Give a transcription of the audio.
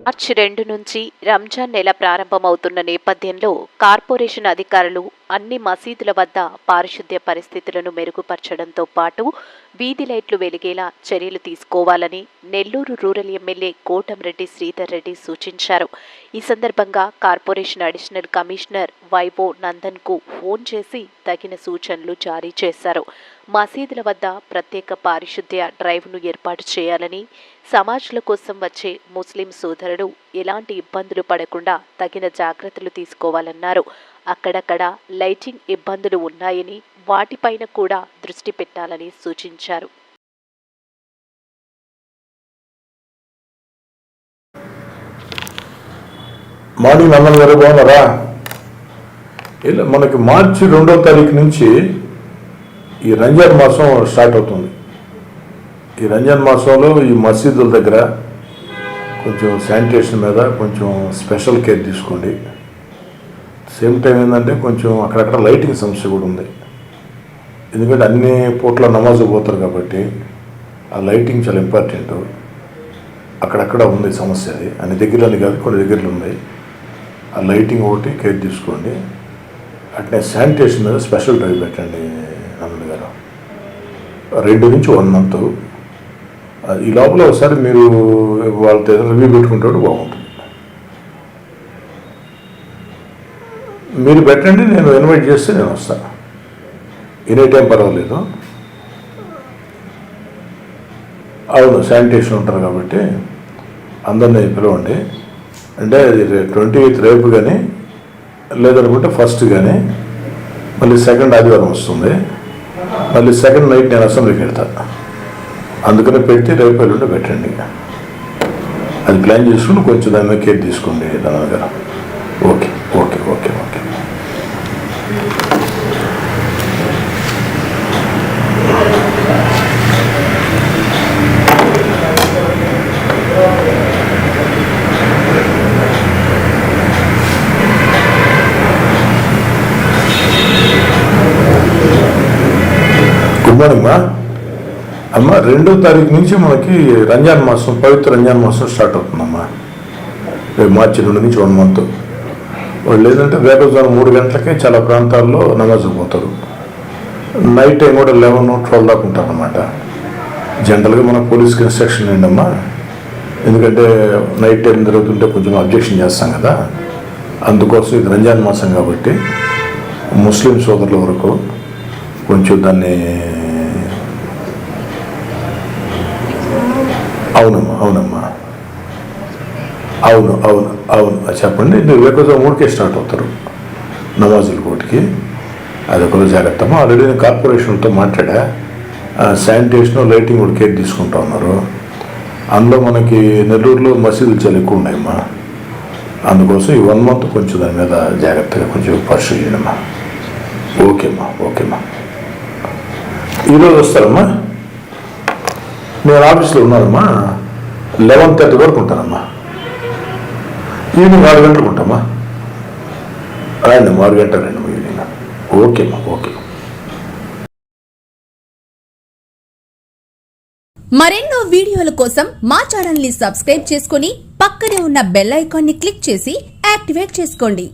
మార్చి 2 నుంచి రంజాన్ నెల ప్రారంభమవుతున్న నేపథ్యంలో కార్పొరేషన్ అధికారులు అన్ని మసీదుల వద్ద పారిశుద్ధ్య పరిస్థితులను మెరుగుపరచడంతో పాటు వీధి లైట్లు వెలిగేలా చర్యలు తీసుకోవాలని నెల్లూరు రూరల్ ఎమ్మెల్యే కోటంరెడ్డి శ్రీధర్ రెడ్డి సూచించారు. ఈ సందర్భంగా కార్పొరేషన్ అడిషనల్ కమిషనర్ వైవో నందన్కు ఫోన్ చేసి తగిన సూచనలు జారీ చేశారు. మసీదుల వద్ద ప్రత్యేక పారిశుద్ధ్య డ్రైవ్ను ఏర్పాటు చేయాలని, సమాజాల కోసం వచ్చే ముస్లిం సోదరులు ఎలాంటి ఇబ్బందులు పడకుండా తగిన జాగ్రత్తలు తీసుకోవాలన్నారు. అక్కడక్కడ లైటింగ్ ఇబ్బందులు ఉన్నాయని వాటిపైన కూడా దృష్టి పెట్టాలని సూచించారు. మార్నింగ్ నందన్ గారు బాగున్నారా? ఇలా మనకి మార్చి 2వ తారీఖు నుంచి ఈ రంజాన్ మాసం స్టార్ట్ అవుతుంది. ఈ రంజాన్ మాసంలో ఈ మసీదుల దగ్గర కొంచెం శానిటేషన్ మీద కొంచెం స్పెషల్ కేర్ తీసుకోండి. సేమ్ టైం ఏంటంటే కొంచెం అక్కడక్కడ లైటింగ్ సమస్య కూడా ఉంది. ఎందుకంటే అన్ని పూట్ల నమాజు పోతారు కాబట్టి ఆ లైటింగ్ చాలా ఇంపార్టెంట్. అక్కడక్కడ ఉంది సమస్య. అది అన్ని దగ్గరలో కాదు, కొన్ని దగ్గరలో ఉంది. ఆ లైటింగ్ ఒకటి కేర్ తీసుకోండి. అట్నే శానిటేషన్ మీద స్పెషల్ డ్రైవ్ పెట్టండి నందన్ గారు. 2 నుంచి 1 మంత్ ఈ లోపల ఒకసారి మీరు వాళ్ళతో రివ్యూ పెట్టుకుంటే బాగుంటుంది. మీరు పెట్టండి, నేను ఇన్వైట్ చేస్తే నేను వస్తాను. ఎనీ టైం పర్వాలేదు. అవును, శానిటేషన్ ఉంటారు కాబట్టి అందరినీ పిలవండి. అంటే 28th రేపు కానీ లేదనుకుంటే 1st కానీ, మళ్ళీ 2nd ఆదివారం వస్తుంది. మళ్ళీ 2nd నైట్ నేను అసెంబ్లీకి వెళ్తాను. అందుకనే పెట్టి రేపు ఎల్లుండి పెట్టండి. అది ప్లాన్ చేసుకుని కొంచెం దాని మీద కేర్ తీసుకోండి నందన్ గారు. Okay okay okay okay. Good morning మా అమ్మ. 2వ తారీఖు నుంచి మనకి రంజాన్ మాసం, పవిత్ర రంజాన్ మాసం స్టార్ట్ అవుతుందమ్మా. రేపు మార్చి 2 నుంచి 1 మంత్. వాళ్ళు లేదంటే వేగజాము 3 గంటలకే చాలా ప్రాంతాల్లో నమాజుకు పోతారు. నైట్ టైం కూడా 11, 12 దాకా ఉంటారు అన్నమాట. జనరల్గా మన పోలీస్కి ఇన్స్ట్రక్షన్ ఏంటమ్మా, ఎందుకంటే నైట్ టైం జరుగుతుంటే కొంచెం అబ్జెక్షన్ చేస్తాం కదా. అందుకోసం ఇది రంజాన్ మాసం కాబట్టి ముస్లిం సోదరుల వరకు కొంచెం దాన్ని. అవునమ్మా అవునమ్మా అవును అవును అవును చెప్పండి. మీరు వేగజాము 3కే స్టార్ట్ అవుతారు నమాజుల కోటికి. అది ఒకరు జాగ్రత్త. ఆల్రెడీ నేను కార్పొరేషన్తో మాట్లాడా. శానిటేషన్, లైటింగ్ కూడా కేర్ తీసుకుంటా ఉన్నారు. అందులో మనకి నెల్లూరులో మసీదులు చాలా ఎక్కువ ఉన్నాయమ్మా. అందుకోసం ఈ 1 మంత్ కొంచెం దాని మీద జాగ్రత్తగా కొంచెం పరిశీలి చేయడమ్మా. ఓకేమ్మా ఓకేమ్మా. ఈరోజు వస్తారమ్మా? నేను ఆఫీస్లో ఉన్నానమ్మా. 11:30 వరకు ఉంటానమ్మా. ఈవినింగ్ 6 గంటలకు ఉంటామా. రండి, 6 గంటలు రండి ఈవినింగ్. ఓకేమ్మా ఓకే. మరెన్నో వీడియోల కోసం మా ఛానల్ ని సబ్స్క్రైబ్ చేసుకుని పక్కనే ఉన్న బెల్ ఐకాన్ ని క్లిక్ చేసి యాక్టివేట్ చేసుకోండి.